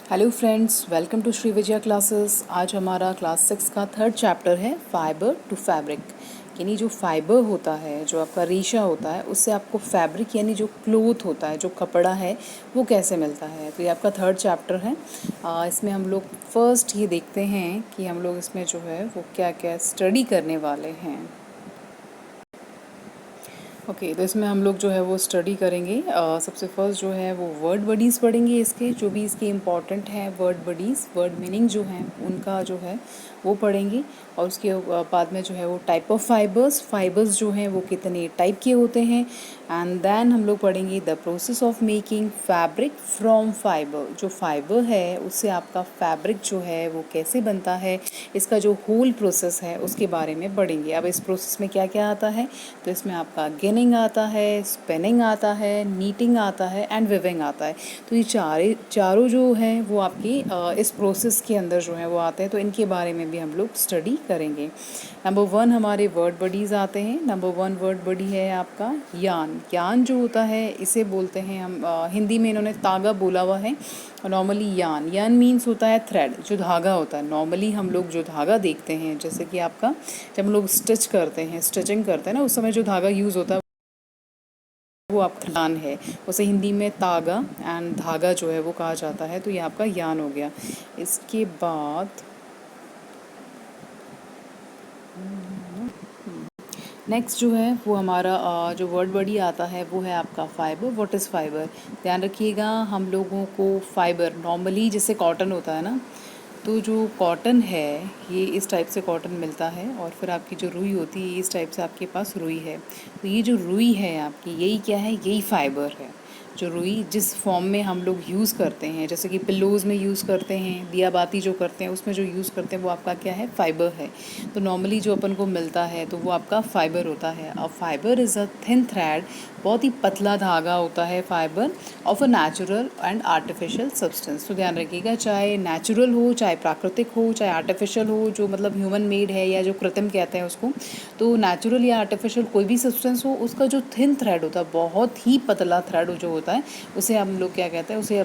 Hello friends, welcome to Shri Vijaya classes. आज हमारा class 6 का थर्ड चैप्टर है फाइबर टू फैब्रिक। यानी जो फाइबर होता है, जो आपका रेशा होता है, उससे आपको फैब्रिक यानी जो क्लोथ होता है, जो कपड़ा है, वो कैसे मिलता है। तो ये आपका थर्ड चैप्टर है। इसमें हम लोग फर्स्ट ये देखते हैं कि हम लोग इसमें जो है वो क्या क्या स्टडी करने वाले हैं। ओके, तो इसमें हम लोग जो है वो स्टडी करेंगे। सबसे फर्स्ट जो है वो वर्ड बडीज़ पढ़ेंगे। इसके जो भी इसके इम्पॉर्टेंट हैं वर्ड बडीज़, वर्ड मीनिंग जो हैं उनका जो है वो पढ़ेंगे। और उसके बाद में जो है वो टाइप ऑफ फाइबर्स जो हैं वो कितने टाइप के होते हैं। एंड देन हम लोग पढ़ेंगे the process of making fabric from fibre. जो फाइबर है उससे आपका फैब्रिक जो है वो कैसे बनता है, इसका जो होल प्रोसेस है उसके बारे में पढ़ेंगे। अब इस प्रोसेस में क्या क्या आता है, तो इसमें आपका गिनिंग आता है, स्पिनिंग आता है, नीटिंग आता है एंड विविंग आता है। तो ये चारों जो हैं वो आपकी इस प्रोसेस के अंदर जो है वो आते हैं। तो इनके बारे में भी हम लोग स्टडी करेंगे। नंबर 1 हमारे वर्ड बडीज़ आते हैं। नंबर 1 वर्ड बडी है आपका यान। यान जो होता है इसे बोलते हैं हम, हिंदी में इन्होंने तागा बोला हुआ है। नॉर्मली यान मीन्स होता है थ्रेड, जो धागा होता है। नॉर्मली हम लोग जो धागा देखते हैं, जैसे कि आपका जब हम लोग स्टिच करते हैं, स्टिचिंग करते हैं ना, उस समय जो धागा यूज़ होता है वो आपका यान है। उसे हिंदी में तागा एंड धागा जो है वो कहा जाता है। तो ये आपका यान हो गया। इसके बाद नेक्स्ट जो है वो हमारा जो वर्ड बॉडी आता है वो है आपका फाइबर। व्हाट इज़ फाइबर, ध्यान रखिएगा। हम लोगों को फाइबर नॉर्मली जैसे कॉटन होता है ना, तो जो कॉटन है ये इस टाइप से कॉटन मिलता है। और फिर आपकी जो रुई होती है इस टाइप से आपके पास रुई है। तो ये जो रुई है आपकी, यही क्या है, यही फाइबर है। जो रुई जिस फॉर्म में हम लोग यूज़ करते हैं, जैसे कि पिल्लोज़ में यूज़ करते हैं, दिया बाती जो करते हैं उसमें जो यूज़ करते हैं वो आपका क्या है, फाइबर है। तो नॉर्मली जो अपन को मिलता है तो वो आपका फाइबर होता है। अब fibre is a thin thread, बहुत ही पतला धागा होता है fibre, of a natural and artificial substance. तो ध्यान रखिएगा, चाहे नेचुरल हो, चाहे प्राकृतिक हो, चाहे आर्टिफिशियल हो, जो मतलब ह्यूमन मेड है या जो कृत्रिम कहते हैं उसको, तो नेचुरल या आर्टिफिशियल कोई भी सब्सटेंस हो, उसका जो थिन थ्रेड होता है, बहुत ही पतला थ्रेड जो होता है, उसे हम लोग क्या कहते हैं, उसे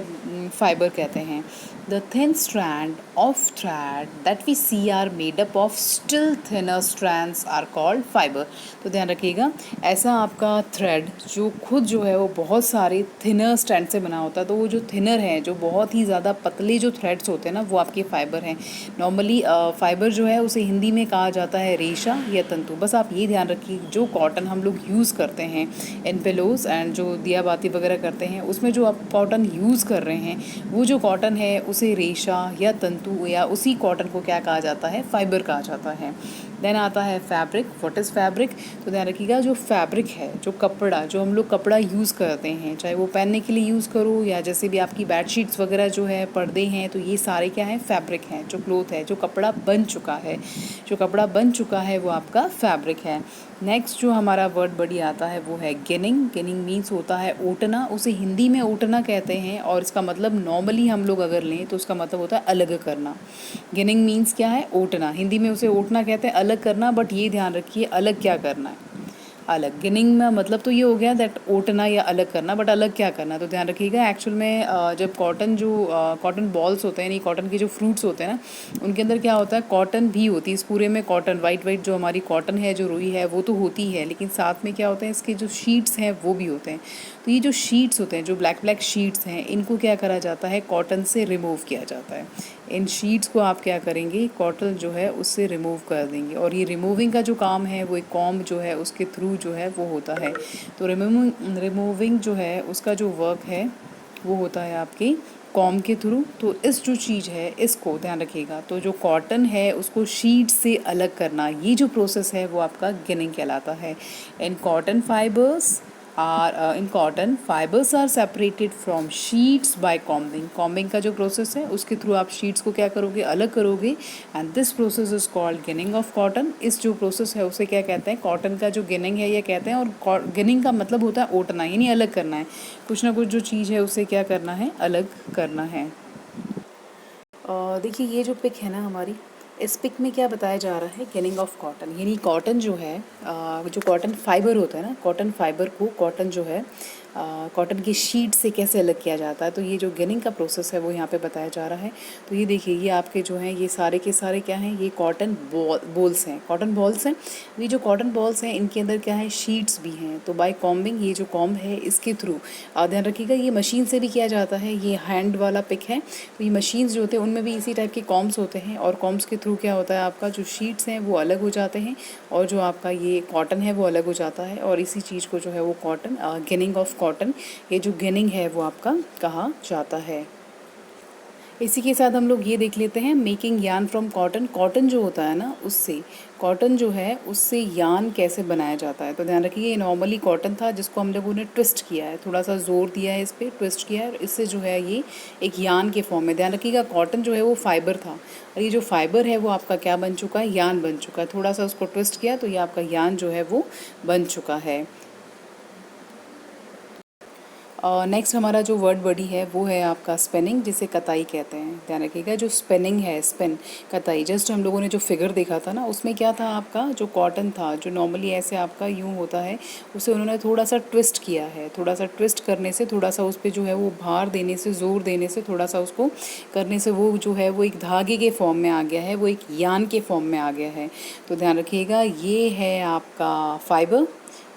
फाइबर कहते हैं। The thin strand of thread that we see are made up of still thinner strands are called fibre. तो ध्यान रखिएगा, ऐसा आपका थ्रेड जो खुद जो है वो बहुत सारे थिनर स्ट्रैंड से बना होता है। तो वो जो थिनर है, जो बहुत ही ज़्यादा पतले जो थ्रेड्स होते हैं ना, वो आपके फाइबर हैं। नॉर्मली फाइबर जो है उसे हिंदी में कहा जाता है रेशा या तंतु। बस आप ये ध्यान रखिए, जो कॉटन हम लोग यूज़ करते हैं इन पिलोज एंड जो दिया बाती वगैरह करते हैं, उसमें जो आप कॉटन यूज़ कर रहे हैं, वो जो कॉटन है उसे रेशा या तंतु या उसी कॉटन को क्या कहा जाता है, फाइबर कहा जाता है। देन आता है फैब्रिक। व्हाट इज़ फैब्रिक, तो ध्यान रखिएगा, जो फैब्रिक है, जो कपड़ा, जो हम लोग कपड़ा यूज़ करते हैं, चाहे वो पहनने के लिए यूज़ करो या जैसे भी आपकी बेडशीट्स वगैरह जो है, पर्दे हैं, तो ये सारे क्या हैं, फैब्रिक हैं। जो क्लोथ है, जो कपड़ा बन चुका है, जो कपड़ा बन चुका है वो आपका फैब्रिक है। नेक्स्ट जो हमारा वर्ड बड़ी आता है वो है गिनिंग। गिनिंग मीन्स होता है ओटना, उसे हिंदी में ओटना कहते हैं। और इसका मतलब नॉर्मली हम लोग अगर लें तो उसका मतलब होता है अलग करना। गिनिंग मीन्स क्या है, ओटना। हिंदी में उसे ओटना कहते हैं, अलग करना। बट ये ध्यान रखिए, अलग क्या करना है, अलग। गिनिंग में मतलब तो ये हो गया दैट ओटना या अलग करना, बट अलग क्या करना। तो ध्यान रखिएगा, एक्चुअल में जब कॉटन बॉल्स होते हैं, यानी कॉटन के जो फ्रूट्स होते हैं ना, उनके अंदर क्या होता है, कॉटन भी होती है। इस पूरे में कॉटन, वाइट जो हमारी कॉटन है, जो रुई है, वो तो होती है, लेकिन साथ में क्या होता है, इसके जो शीट्स हैं वो भी होते हैं। तो ये जो शीट्स होते हैं, जो ब्लैक शीट्स हैं, इनको क्या करा जाता है, कॉटन से रिमूव किया जाता है। इन शीट्स को आप क्या करेंगे, कॉटन जो है उससे रिमूव कर देंगे। और ये रिमूविंग का जो काम है वो एक कॉम्ब जो है उसके थ्रू जो है वो होता है। तो रिमूविंग जो है उसका जो वर्क है वो होता है आपकी कॉम्ब के थ्रू। तो इस जो चीज़ है इसको ध्यान रखिएगा, तो जो कॉटन है उसको शीट से अलग करना, ये जो प्रोसेस है वो आपका गिनिंग कहलाता है। In cotton fibres are separated from seeds by combing. Combing का जो प्रोसेस है उसके थ्रू आप शीट्स को क्या करोगे, अलग करोगे। And this process is called ginning of cotton. इस जो प्रोसेस है उसे क्या कहते हैं, कॉटन का जो गिनिंग है ये कहते हैं। और गिनिंग का मतलब होता है ओटना, यानी अलग करना है, कुछ ना कुछ जो चीज़ है उसे क्या करना है, अलग करना है। देखिए, ये जो पिक है ना हमारी, इस पिक में क्या बताया जा रहा है, गिनिंग ऑफ कॉटन। यानी कॉटन जो है, जो कॉटन फाइबर होता है ना, कॉटन फाइबर को कॉटन जो है कॉटन की शीट से कैसे अलग किया जाता है। तो ये जो गिनिंग का प्रोसेस है वो यहाँ पे बताया जा रहा है। तो ये देखिए, ये आपके जो हैं ये सारे के सारे क्या हैं, ये कॉटन बॉल्स हैं, कॉटन बॉल्स हैं। ये जो कॉटन बॉल्स हैं इनके अंदर क्या है, शीट्स भी हैं। तो बाय कॉम्बिंग, ये जो कॉम्ब है इसके थ्रू, ध्यान रखिएगा ये मशीन से भी किया जाता है। ये हैंड वाला पिक है, तो ये मशीन्स जो होते हैं उनमें भी इसी टाइप के कॉम्ब्स होते हैं, और कॉम्ब्स के थ्रू क्या होता है, आपका जो शीट्स हैं वो अलग हो जाते हैं, और जो आपका ये कॉटन है वो अलग हो जाता है। और इसी चीज़ को जो है वो कॉटन, गिनिंग ऑफ कॉटन, ये जो गिनिंग है वो आपका कहा जाता है। इसी के साथ हम लोग ये देख लेते हैं, मेकिंग यान फ्रॉम कॉटन। कॉटन जो होता है ना, उससे कॉटन जो है उससे यान कैसे बनाया जाता है। तो ध्यान रखिए, ये नॉर्मली कॉटन था जिसको हम लोगों ने ट्विस्ट किया है, थोड़ा सा जोर दिया है इस पर, ट्विस्ट किया है, और इससे जो है ये एक यान के फॉर्म में। ध्यान रखिएगा, कॉटन जो है वो फाइबर था, और ये जो फाइबर है वो आपका क्या बन चुका है, यान बन चुका है। थोड़ा सा उसको ट्विस्ट किया तो ये आपका यान जो है वो बन चुका है। नेक्स्ट हमारा जो वर्ड बॉडी है वो है आपका स्पिनिंग, जिसे कताई कहते हैं। ध्यान रखिएगा, जो स्पिनिंग है, स्पिन, कताई, जस्ट हम लोगों ने जो फिगर देखा था ना, उसमें क्या था, आपका जो कॉटन था, जो नॉर्मली ऐसे आपका यूँ होता है, उसे उन्होंने थोड़ा सा ट्विस्ट किया है। थोड़ा सा ट्विस्ट करने से, थोड़ा सा उस पर जो है वो भार देने से, ज़ोर देने से, थोड़ा सा उसको करने से वो जो है वो एक धागे के फॉर्म में आ गया है, वो एक यान के फॉर्म में आ गया है। तो ध्यान रखिएगा, ये है आपका फाइबर,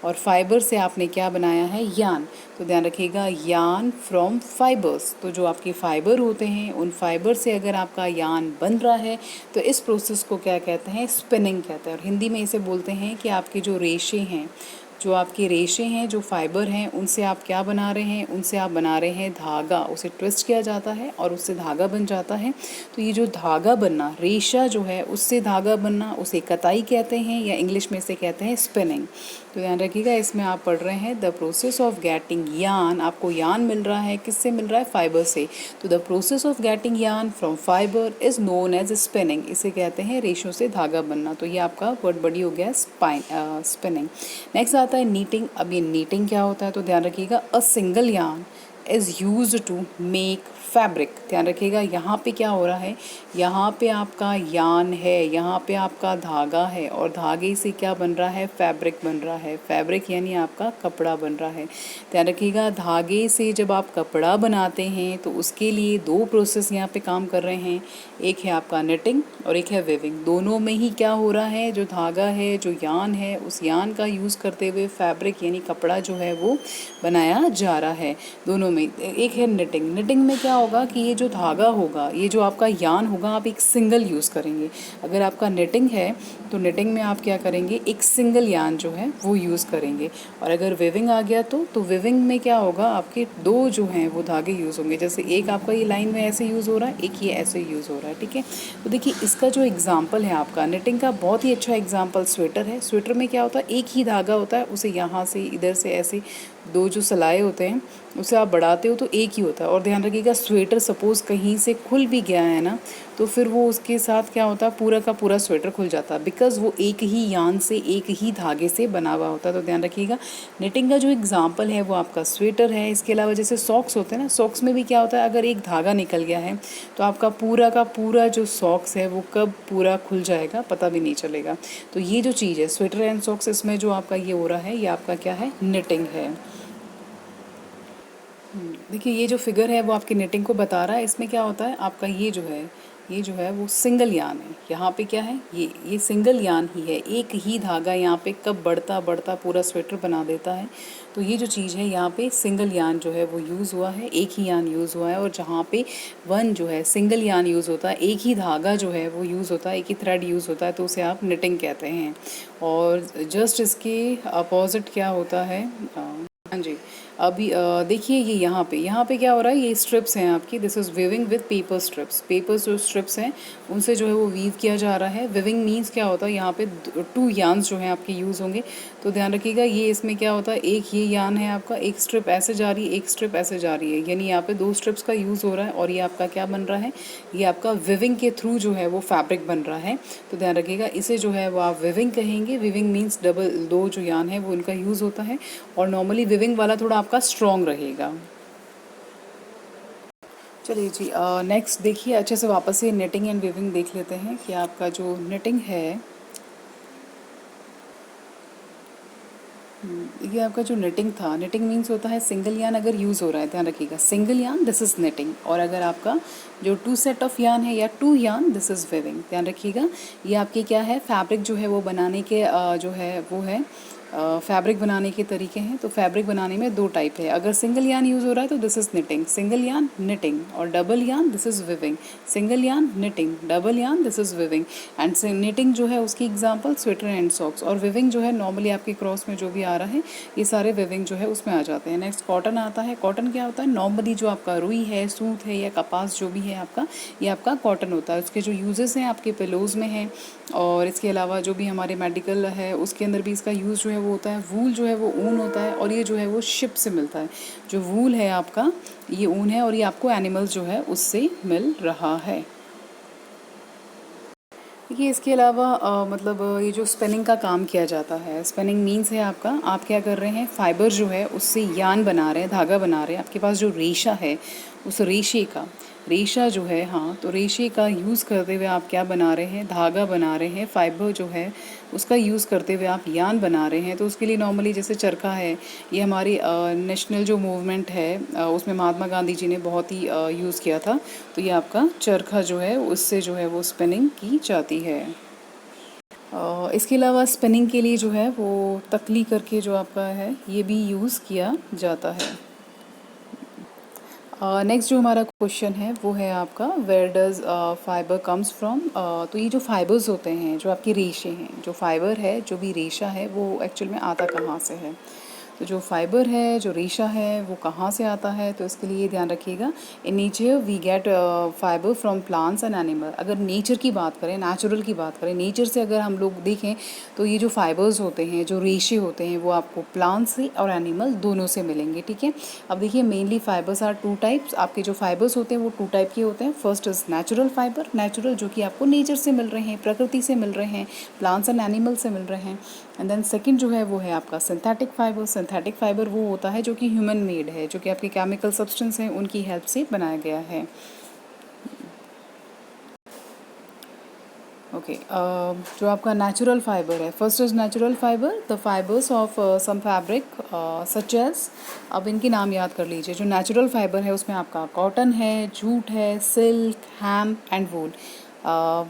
और फाइबर से आपने क्या बनाया है, यान। तो ध्यान रखिएगा, यान फ्रॉम फाइबर्स। तो जो आपके फाइबर होते हैं, उन फाइबर से अगर आपका यान बन रहा है तो इस प्रोसेस को क्या कहते हैं, स्पिनिंग कहते हैं। और हिंदी में इसे बोलते हैं कि आपके जो रेशे हैं, जो आपके रेशे हैं, जो फाइबर हैं, उनसे आप क्या बना रहे हैं, उनसे आप बना रहे हैं धागा। उसे ट्विस्ट किया जाता है और उससे धागा बन जाता है। तो ये जो धागा बनना, रेशा जो है उससे धागा बनना, उसे कताई कहते हैं, या इंग्लिश में इसे कहते हैं स्पिनिंग। तो ध्यान रखिएगा, इसमें आप पढ़ रहे हैं द प्रोसेस ऑफ गेटिंग यान। आपको यान मिल रहा है, किससे मिल रहा है, फाइबर से। तो the process of getting yarn from fibre is known as spinning. इसे कहते हैं रेशों से धागा बनना। तो ये आपका वर्ड बॉडी हो गया स्पिनिंग। नेक्स्ट आता है नीटिंग। अब ये नीटिंग क्या होता है, तो ध्यान रखिएगा, a single yarn is use to make fabric. ध्यान रखिएगा, यहाँ पे क्या हो रहा है, यहाँ पे आपका यान है, यहाँ पे आपका धागा है, और धागे से क्या बन रहा है, फैब्रिक बन रहा है। फैब्रिक यानी आपका कपड़ा बन रहा है। ध्यान रखिएगा, धागे से जब आप कपड़ा बनाते हैं तो उसके लिए दो प्रोसेस यहाँ पे काम कर रहे हैं। एक है आपका निटिंग और एक है वेविंग। दोनों में ही क्या हो रहा है, जो धागा है, जो यान है, उस यान का यूज़ करते हुए फैब्रिक यानी कपड़ा जो है वो बनाया जा रहा है। दोनों में एक है निटिंग। निटिंग में क्या होगा कि ये जो धागा होगा, ये जो आपका यान होगा, आप एक सिंगल यूज़ करेंगे। अगर आपका निटिंग है तो निटिंग में आप क्या करेंगे, एक सिंगल यान जो है वो यूज़ करेंगे। और अगर वेविंग आ गया तो वेविंग में क्या होगा, आपके दो जो हैं वो धागे यूज़ होंगे। जैसे एक आपका ये लाइन में ऐसे यूज़ हो रहा है, एक ये ऐसे यूज़ हो रहा है, ठीक है। तो देखिए, इसका जो एग्जाम्पल है आपका निटिंग का, बहुत ही अच्छा एग्जाम्पल स्वेटर है। स्वेटर में क्या होता है, एक ही धागा होता है, उसे यहाँ से इधर से ऐसे दो जो सिलाए होते हैं उसे आप बढ़ाते हो तो एक ही होता है। और ध्यान रखिएगा, स्वेटर सपोज़ कहीं से खुल भी गया है ना, तो फिर वो उसके साथ क्या होता है, पूरा का पूरा स्वेटर खुल जाता है, बिकॉज़ वो एक ही यान से, एक ही धागे से बना हुआ होता है। तो ध्यान रखिएगा, निटिंग का जो एग्जाम्पल है वो आपका स्वेटर है। इसके अलावा जैसे सॉक्स होते हैं ना, सॉक्स में भी क्या होता है, अगर एक धागा निकल गया है तो आपका पूरा का पूरा जो सॉक्स है वो कब पूरा खुल जाएगा पता भी नहीं चलेगा। तो ये जो चीज़ है स्वेटर एंड सॉक्स, इसमें जो आपका ये हो रहा है, ये आपका क्या है, निटिंग है। देखिए, ये जो फिगर है वो आपकी निटिंग को बता रहा है। इसमें क्या होता है, आपका ये जो है वो सिंगल यान है। यहाँ पे क्या है, ये सिंगल यान ही है। एक ही धागा यहाँ पे कब बढ़ता बढ़ता पूरा स्वेटर बना देता है। तो ये जो चीज़ है, यहाँ पे सिंगल यान जो है वो यूज़ हुआ है, एक ही यान यूज़ हुआ है। और जहाँ पे वन जो है सिंगल यान यूज़ होता है, एक ही धागा जो है वो यूज़ होता है, एक ही थ्रेड यूज़ होता है, तो उसे आप निटिंग कहते हैं। और जस्ट इसके अपोजिट क्या होता है, हाँ जी, अभी देखिए, ये यहाँ पे क्या हो रहा है, ये स्ट्रिप्स हैं आपकी। This is weaving with paper strips. Papers जो स्ट्रिप्स हैं उनसे जो है वो वीव किया जा रहा है। वीविंग मीन्स क्या होता है, यहाँ पे टू यान्स जो हैं आपके यूज़ होंगे। तो ध्यान रखिएगा, ये इसमें क्या होता है, एक ये यान है आपका, एक स्ट्रिप ऐसे जा रही है, एक स्ट्रिप ऐसे जा रही है, यानी यहाँ पे दो स्ट्रिप्स का यूज़ हो रहा है। और ये आपका क्या बन रहा है, ये आपका विविंग के थ्रू जो है वो फैब्रिक बन रहा है। तो ध्यान रखिएगा, इसे जो है वो आप विविंग कहेंगे। विविंग मीन्स डबल, दो जो यान है वो इनका यूज़ होता है। और नॉर्मली विविंग वाला थोड़ा आपका स्ट्रॉन्ग रहेगा। चलिए जी, नेक्स्ट देखिए, अच्छे से वापस से नेटिंग एंड वीविंग देख लेते हैं कि आपका जो नेटिंग है, ये आपका जो निटिंग था, निटिंग मीन्स होता है सिंगल यान अगर यूज़ हो रहा है, ध्यान रखिएगा, सिंगल यान दिस इज़ निटिंग, और अगर आपका जो टू सेट ऑफ यान है या टू यान दिस इज़ विविंग। ध्यान रखिएगा, ये आपके क्या है, फैब्रिक जो है वो बनाने के जो है वो है फैब्रिक बनाने के तरीके हैं। तो फैब्रिक बनाने में दो टाइप है, अगर सिंगल यान यूज़ हो रहा है तो दिस इज़ निटिंग, सिंगल यान निटिंग, और डबल यान दिस इज़ विविंग, सिंगल यान निटिंग, डबल यान this is viewing. And knitting जो है उसकी एग्जांपल स्वेटर एंड सॉक्स, और विविंग जो है नॉर्मली आपके क्रॉस में जो भी आ रहा है ये सारे विविंग जो है उसमें आ जाते हैं। नेक्स्ट कॉटन आता है। कॉटन क्या होता है, नॉर्मली जो आपका रुई है, सूत है या कपास जो भी है आपका, ये आपका कॉटन होता है। उसके जो यूजेस हैं आपके पिलोज़ में हैं, और इसके अलावा जो भी हमारे मेडिकल है उसके अंदर भी इसका यूज़ जो है वो होता है। वूल जो है वो ऊन होता है, और ये जो है वो शिप से मिलता है। जो वूल है आपका ये ऊन है, और ये आपको एनिमल्स जो है उससे मिल रहा है। देखिए इसके अलावा मतलब ये जो स्पिनिंग का काम किया जाता है, स्पिनिंग मीन्स है आपका, आप क्या कर रहे हैं, फाइबर जो है उससे यान बना रहे हैं, धागा बना रहे हैं। आपके पास जो रेशा है उस रेशे का, रेशा जो है, हाँ, तो रेशे का यूज़ करते हुए आप क्या बना रहे हैं, धागा बना रहे हैं। फाइबर जो है उसका यूज़ करते हुए आप यान बना रहे हैं। तो उसके लिए नॉर्मली जैसे चरखा है, ये हमारी नेशनल जो मूवमेंट है उसमें महात्मा गांधी जी ने बहुत ही यूज़ किया था। तो ये आपका चरखा जो है उससे जो है वो स्पिनिंग की जाती है। इसके अलावा स्पिनिंग के लिए जो है वो तकली करके जो आपका है ये भी यूज़ किया जाता है। नेक्स्ट जो हमारा क्वेश्चन है वो है आपका, where does fibre comes from. तो ये जो फाइबर्स होते हैं, जो आपकी रेशे हैं, जो फाइबर है, जो भी रेशा है, वो एक्चुअल में आता कहाँ से है। तो जो फाइबर है, जो रेशा है, वो कहाँ से आता है, तो इसके लिए ध्यान रखिएगा, in nature we get fibre from plants and animal. अगर नेचर की बात करें, नेचुरल की बात करें, नेचर से अगर हम लोग देखें तो ये जो फाइबर्स होते हैं, जो रेशे होते हैं, वो आपको प्लांट से और एनिमल दोनों से मिलेंगे। ठीक है, अब देखिए mainly fibres are two types. आपके जो फाइबर्स होते हैं वो टू टाइप के होते हैं। First is natural fibre, natural जो कि आपको नेचर से मिल रहे हैं, प्रकृति से मिल रहे हैं, प्लांट्स एंड एनिमल से मिल रहे हैं। एंड देन सेकंड जो है वो है आपका सिंथेटिक फाइबर। सिंथेटिक फाइबर वो होता है जो कि ह्यूमन मेड है, जो कि आपके केमिकल सब्सटेंस हैं उनकी हेल्प से बनाया गया है। ओके, जो आपका नेचुरल फाइबर है, first is natural fibre, the fibres of some fabric such as. अब इनके नाम याद कर लीजिए। जो नेचुरल फाइबर है उसमें आपका कॉटन है, जूट है, सिल्क, हेम्प एंड वूल।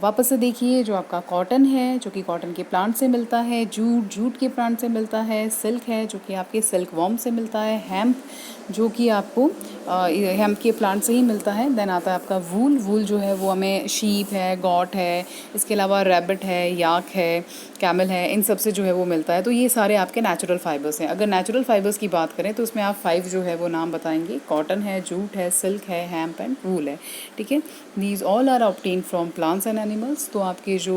वापस से देखिए, जो आपका कॉटन है जो कि कॉटन के प्लांट से मिलता है, जूट जूट के प्लांट से मिलता है, सिल्क है जो कि आपके सिल्क वॉर्म से मिलता है, हेम्प जो कि आपको हेम्प के प्लांट से ही मिलता है। देन आता है आपका वूल। वूल जो है वो हमें शीप है, गॉट है, इसके अलावा रैबिट है, याक है, कैमल है, इन सब से जो है वो मिलता है। तो ये सारे आपके नेचुरल फाइबर्स हैं। अगर नेचुरल फाइबर्स की बात करें तो उसमें आप 5 जो है वो नाम बताएंगे, कॉटन है, जूट है, सिल्क है, हेम्प एंड वूल है। ठीक है, these all are obtain from plants and animals. तो आपके जो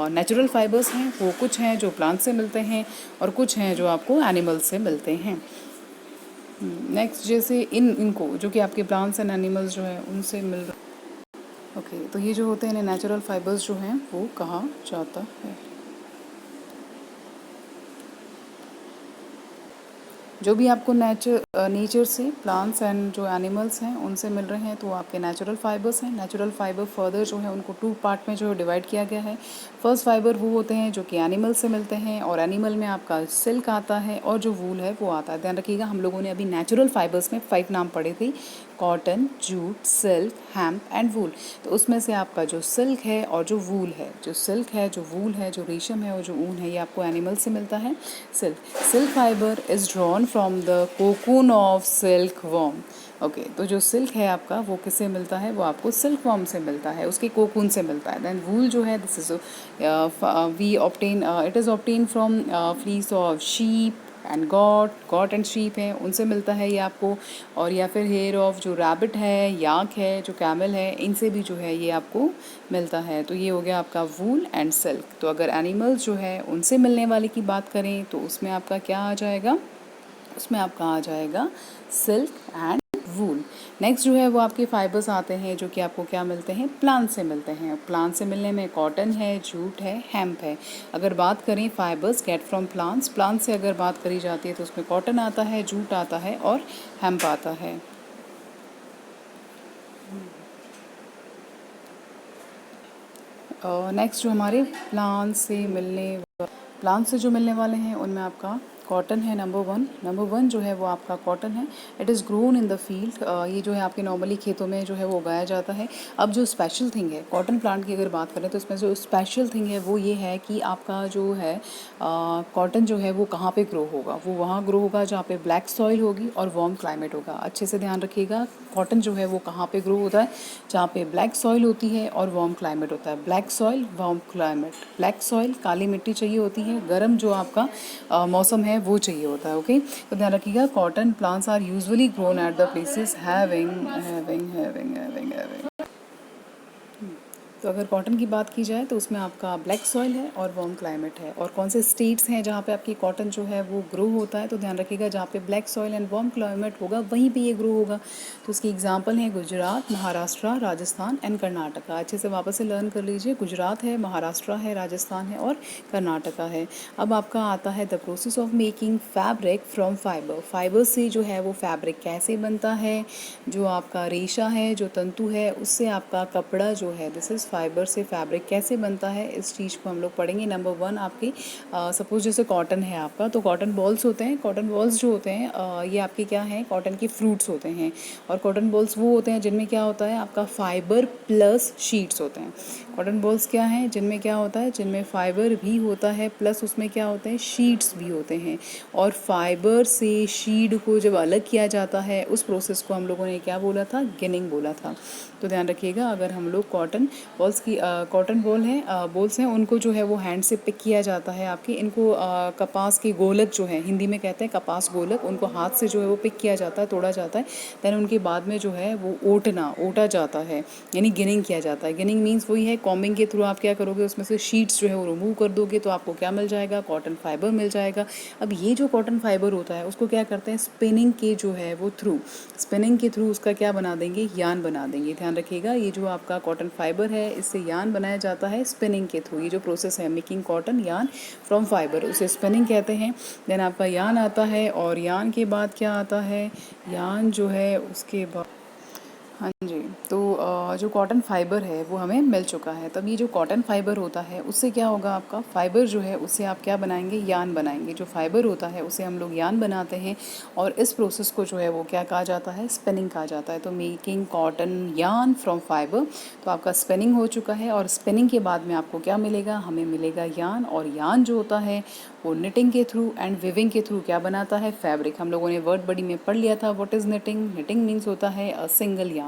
नेचुरल फाइबर्स हैं वो कुछ हैं जो प्लांट से मिलते हैं, और कुछ हैं जो आपको एनिमल्स से मिलते हैं। नेक्स्ट, जैसे इनको जो कि आपके प्लांट्स एंड एनिमल्स जो हैं उनसे मिल रहे। ओके, तो ये जो होते हैं नेचुरल फाइबर्स जो हैं वो कहा जाता है। जो भी आपको नेचर से प्लांट्स एंड जो एनिमल्स हैं उनसे मिल रहे हैं तो आपके नेचुरल फाइबर्स हैं। नेचुरल फाइबर फर्दर जो है उनको 2 पार्ट में जो है डिवाइड किया गया है। फर्स्ट फाइबर वो होते हैं जो कि एनिमल से मिलते हैं, और एनिमल में आपका सिल्क आता है, और जो वूल है वो आता है। ध्यान रखिएगा, हम लोगों ने अभी नेचुरल फाइबर्स में 5 नाम पढ़े थे, cotton, jute, silk, hemp and wool. तो उसमें से आपका जो सिल्क है और जो वूल है, जो सिल्क है, जो वूल है, जो रेशम है और जो ऊन है, ये आपको एनिमल से मिलता है। Silk fibre is drawn from the cocoon of silk worm. Okay, तो जो सिल्क है आपका वो किससे मिलता है, वो आपको सिल्क वॉर्म से मिलता है, उसके कोकून से मिलता है। देन वूल जो है, this is we obtain, it is obtain from fleece of sheep and goat and sheep है, उनसे मिलता है ये आपको। और या फिर हेयर ऑफ जो रैबिट है, याक है, जो कैमल है, इनसे भी जो है ये आपको मिलता है। तो ये हो गया आपका वूल एंड सिल्क। तो अगर एनिमल्स जो है उनसे मिलने वाले की बात करें तो उसमें आपका क्या आ जाएगा, उसमें आपका आ जाएगा सिल्क एंड वूल। नेक्स्ट जो है वो आपके फाइबर्स आते हैं जो कि आपको क्या मिलते हैं, प्लांट से मिलते हैं। प्लांट से मिलने में कॉटन है, जूट है, हेम्प है। अगर बात करें fibres get from plants, plant से अगर बात करी जाती है तो उसमें कॉटन आता है, जूट आता है और हेम्प आता है। नेक्स्ट जो हमारे प्लांट से जो मिलने वाले हैं उनमें आपका कॉटन है नंबर वन जो है वो आपका कॉटन है। It is grown in the field, ये जो है आपके नॉर्मली खेतों में जो है वो उगाया जाता है। अब जो स्पेशल थिंग है कॉटन प्लांट की अगर बात करें तो इसमें जो स्पेशल थिंग है वो ये है कि आपका जो है कॉटन जो है वो कहाँ पे ग्रो होगा, वो वहाँ ग्रो होगा जहाँ पे ब्लैक सॉइल होगी और वार्म क्लाइमेट होगा। अच्छे से ध्यान रखिएगा, कॉटन जो है वो कहाँ पे ग्रो होता है, जहाँ पे ब्लैक सॉइल होती है और वार्म क्लाइमेट होता है। Black soil warm climate, black soil काली मिट्टी चाहिए होती है, गर्म जो आपका मौसम है वो चाहिए होता है। ओके, तो ध्यान रखिएगा, cotton plants are usually grown at the places having. तो अगर कॉटन की बात की जाए तो उसमें आपका ब्लैक सॉइल है और वार्म क्लाइमेट है। और कौन से स्टेट्स हैं जहाँ पे आपकी कॉटन जो है वो ग्रो होता है, तो ध्यान रखिएगा जहाँ पे black soil and warm climate होगा वहीं पे ये ग्रो होगा। तो उसकी एग्जांपल है गुजरात, महाराष्ट्र, राजस्थान एंड कर्नाटका। अच्छे से वापस से लर्न कर लीजिए, गुजरात है, महाराष्ट्र है, राजस्थान है और कर्नाटका है। अब आपका आता है the process of making fabric from fibre. Fibre से जो है वो फैब्रिक कैसे बनता है, जो आपका रेशा है, जो तंतु है, उससे आपका कपड़ा जो है, दिस इज़ फाइबर से फैब्रिक कैसे बनता है, इस चीज़ को हम लोग पढ़ेंगे। नंबर वन आपकी सपोज जैसे कॉटन है आपका, तो कॉटन बॉल्स होते हैं। कॉटन बॉल्स जो होते हैं ये आपके क्या हैं, कॉटन के फ्रूट्स होते हैं। और कॉटन बॉल्स वो होते हैं जिनमें क्या होता है, आपका फाइबर प्लस शीट्स होते हैं। कॉटन बॉल्स क्या हैं, जिनमें क्या होता है, जिनमें फाइबर भी होता है प्लस उसमें क्या होते हैं, शीट्स भी होते हैं। और फाइबर से शीड को जब अलग किया जाता है उस प्रोसेस को हम लोगों ने क्या बोला था, गिनिंग बोला था। तो ध्यान रखिएगा, अगर हम लोग कॉटन बॉल्स की कॉटन बॉल्स हैं उनको जो है वो हैंड से पिक किया जाता है आपके। इनको कपास के गोलक जो है, हिंदी में कहते हैं कपास गोलक, उनको हाथ से जो है वो पिक किया जाता है, तोड़ा जाता है। देन उनके बाद में जो है वो ओटा जाता है, यानी गिनिंग किया जाता है। गिनिंग मीन्स वही है, कॉम्बिंग के थ्रू आप क्या करोगे, उसमें से शीट्स जो है वो रिमूव कर दोगे तो आपको क्या मिल जाएगा, कॉटन फाइबर मिल जाएगा। अब ये जो कॉटन फाइबर होता है उसको क्या करते हैं, स्पिनिंग के जो है वो स्पिनिंग के थ्रू उसका क्या बना देंगे, यान बना देंगे। ध्यान रखिएगा, ये जो आपका कॉटन फाइबर है इससे यान बनाया जाता है स्पिनिंग के थ्रू। ये जो प्रोसेस है making cotton yarn from fibre, उसे स्पिनिंग कहते हैं। देन आपका यान आता है और यान के बाद क्या आता है, यान जो है उसके बाद, हाँ जी, तो जो कॉटन फाइबर है वो हमें मिल चुका है। तब ये जो कॉटन फाइबर होता है उससे क्या होगा, आपका फाइबर जो है उससे आप क्या बनाएंगे, यान बनाएंगे। जो फाइबर होता है उसे हम लोग यान बनाते हैं और इस प्रोसेस को जो है वो क्या कहा जाता है, स्पिनिंग कहा जाता है। तो making cotton yarn from fibre, तो आपका स्पिनिंग हो चुका है और स्पिनिंग के बाद में आपको क्या मिलेगा, हमें मिलेगा यान। और यान जो होता है वो निटिंग के थ्रू एंड विविंग के थ्रू क्या बनाता है, फैब्रिक। हम लोगों ने वर्ड बड़ी में पढ़ लिया था, what is knitting. Knitting means होता है अ सिंगल यान।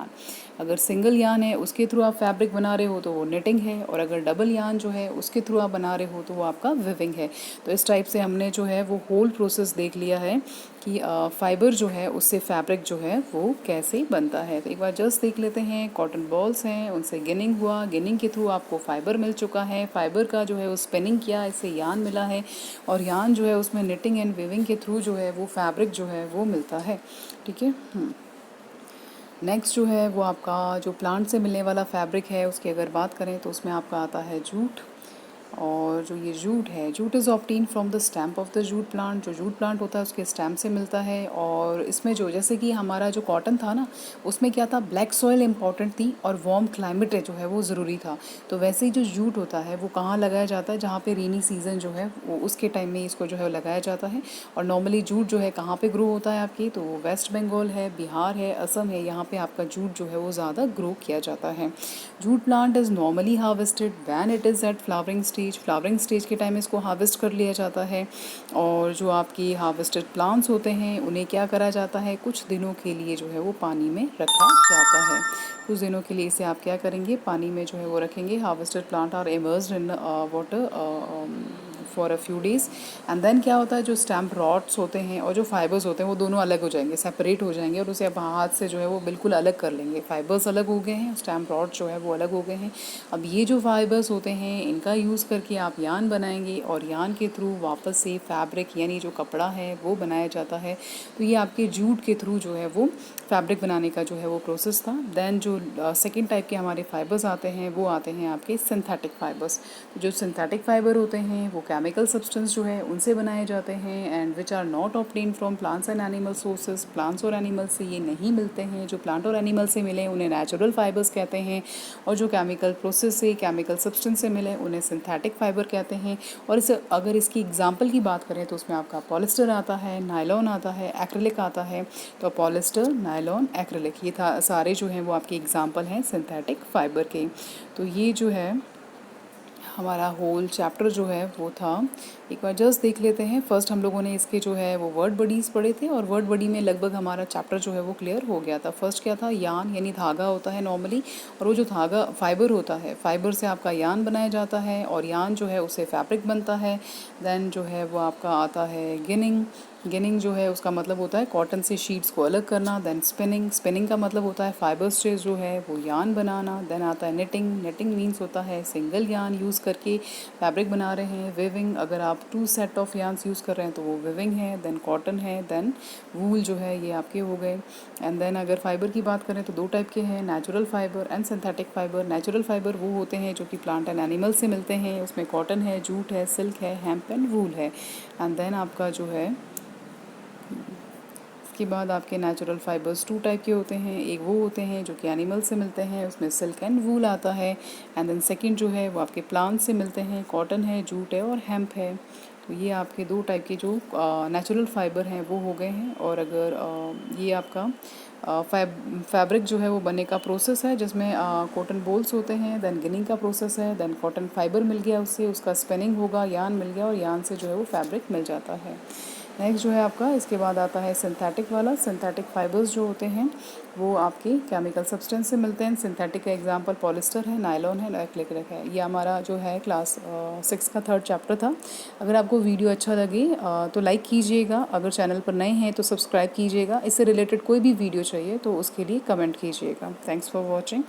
अगर सिंगल यान है उसके थ्रू आप फैब्रिक बना रहे हो तो वो निटिंग है, और अगर डबल यान जो है उसके थ्रू आप बना रहे हो तो वो आपका विविंग है। तो इस टाइप से हमने जो है वो होल प्रोसेस देख लिया है कि फाइबर जो है उससे फैब्रिक जो है वो कैसे बनता है। तो एक बार जस्ट देख लेते हैं, कॉटन बॉल्स हैं उनसे गिनिंग हुआ, गिनिंग के थ्रू आपको फाइबर मिल चुका है, फाइबर का जो है वो स्पिनिंग किया, इससे यान मिला है, और यान जो है उसमें निटिंग एंड विविंग के थ्रू जो है वो फैब्रिक जो है वो मिलता है। ठीक है। नेक्स्ट जो है वो आपका जो प्लांट से मिलने वाला फैब्रिक है उसकी अगर बात करें तो उसमें आपका आता है जूट। और जो ये जूट है, jute is obtain from the stamp of the jute plant. जो जूट प्लांट होता है उसके स्टैम्प से मिलता है। और इसमें जो जैसे कि हमारा जो कॉटन था ना, उसमें क्या था, ब्लैक सॉइल इंपॉर्टेंट थी और वार्म क्लाइमेट जो है वो ज़रूरी था। तो वैसे ही जो जूट होता है वो कहाँ लगाया जाता है, जहाँ पे रेनी सीज़न जो है वो उसके टाइम में इसको जो है लगाया जाता है। और नॉर्मली जूट जो है कहाँ पे ग्रो होता है आपकी, तो वेस्ट बंगाल है, बिहार है, असम है, यहाँ पे आपका जूट जो है वो ज़्यादा ग्रो किया जाता है। Jute plant is normally harvested when it is at flowering stage. Flowering stage के टाइम इसको हार्वेस्ट कर लिया जाता है। और जो आपकी हार्वेस्टेड प्लांट्स होते हैं उन्हें क्या करा जाता है, कुछ दिनों के लिए जो है वो पानी में रखा जाता है। कुछ दिनों के लिए इसे आप क्या करेंगे, पानी में जो है वो रखेंगे। Harvested plant are immersed in water for a few days. And then क्या होता है, जो स्टैम्प रॉड्स होते हैं और जो फाइबर्स होते हैं वो दोनों अलग हो जाएंगे, सेपरेट हो जाएंगे, और उसे आप हाथ से जो है वो बिल्कुल अलग कर लेंगे। फाइबर्स अलग हो गए हैं, स्टैम्प रॉड जो है वो अलग हो गए हैं। अब ये जो फाइबर्स होते हैं इनका यूज़ करके आप यान बनाएंगे, और यान के थ्रू वापस से फैब्रिक यानी जो कपड़ा है वो बनाया जाता है। तो ये आपके जूट के थ्रू जो है वो फैब्रिक बनाने का जो है वो प्रोसेस था। देन जो सेकेंड टाइप के हमारे फाइबर्स आते हैं वो आते हैं आपके सिंथेटिक फाइबर्स। जो सिंथेटिक फाइबर होते हैं वो केमिकल सब्सटेंस जो है उनसे बनाए जाते हैं, and which are not obtain from plants and animal sources. Plants और एनिमल्स से ये नहीं मिलते हैं। जो प्लांट और एनिमल से मिले उन्हें नेचुरल फाइबर्स कहते हैं, और जो केमिकल प्रोसेस से केमिकल सब्सटेंस से मिले उन्हें सिंथेटिक फाइबर कहते हैं। और इसे अगर इसकी एग्जांपल की बात करें तो उसमें आपका पॉलिस्टर आता है, नायलॉन आता है, एक्रिलिक आता है। तो पॉलिस्टर, नायलॉन, एक्रिलिक, ये था सारे जो हैं वो आपके एग्जांपल हैं सिंथेटिक फाइबर के। तो ये जो है हमारा होल चैप्टर जो है वो था। एक बार जस्ट देख लेते हैं। फर्स्ट हम लोगों ने इसके जो है वो वर्ड बडीज़ पढ़े थे, और वर्ड बडी में लगभग हमारा चैप्टर जो है वो क्लियर हो गया था। फर्स्ट क्या था, यान यानी धागा होता है नॉर्मली, और वो जो धागा फाइबर होता है, फाइबर से आपका यान बनाया जाता है, और यान जो है उससे फैब्रिक बनता है। देन जो है वो आपका आता है गिनिंग। गिनिंग जो है उसका मतलब होता है कॉटन से शीट्स को अलग करना। देन स्पिनिंग, स्पिनिंग का मतलब होता है फाइबर से जो है वो यान बनाना। देन आता है निटिंग, निटिंग मीन्स होता है सिंगल यान यूज़ करके फैब्रिक बना रहे हैं। विविंग, अगर आप 2 सेट ऑफ यान्स यूज़ कर रहे हैं तो वो विविंग है। देन कॉटन है, देन वूल जो है ये आपके हो गए। एंड देन अगर फाइबर की बात करें तो 2 टाइप के हैं, natural fibre and synthetic fibre. Natural fibre वो होते हैं जो कि प्लांट एंड एनिमल से मिलते हैं, उसमें कॉटन है, जूट है, सिल्क है, हेम्प एंड वूल है। एंड देन आपका जो है इसके बाद आपके नेचुरल फाइबर्स 2 टाइप के होते हैं। एक वो होते हैं जो कि एनिमल से मिलते हैं, उसमें सिल्क एंड वूल आता है। एंड देन सेकंड जो है वो आपके प्लांट से मिलते हैं, कॉटन है, जूट है और हेम्प है। तो ये आपके 2 टाइप के जो नेचुरल फाइबर हैं वो हो गए हैं। और अगर ये आपका फैब्रिक जो है वो बनने का प्रोसेस है, जिसमें कॉटन बोल्स होते हैं। देन गिनिंग का प्रोसेस है। देन कॉटन फाइबर मिल गया, उससे उसका स्पिनिंग होगा, यान मिल गया, और यान से जो है वो फैब्रिक मिल जाता है। नेक्स्ट जो है आपका इसके बाद आता है सिंथेटिक वाला। सिंथेटिक फाइबर्स जो होते हैं वो आपके केमिकल सब्सटेंस से मिलते हैं। सिंथेटिक का एग्जांपल पॉलिस्टर है, नायलॉन है, एक्रिलिक है। ये हमारा जो है क्लास 6 का 3rd चैप्टर था। अगर आपको वीडियो अच्छा लगे तो लाइक कीजिएगा, अगर चैनल पर नए हैं तो सब्सक्राइब कीजिएगा। इससे रिलेटेड कोई भी वीडियो चाहिए तो उसके लिए कमेंट कीजिएगा। Thanks for watching.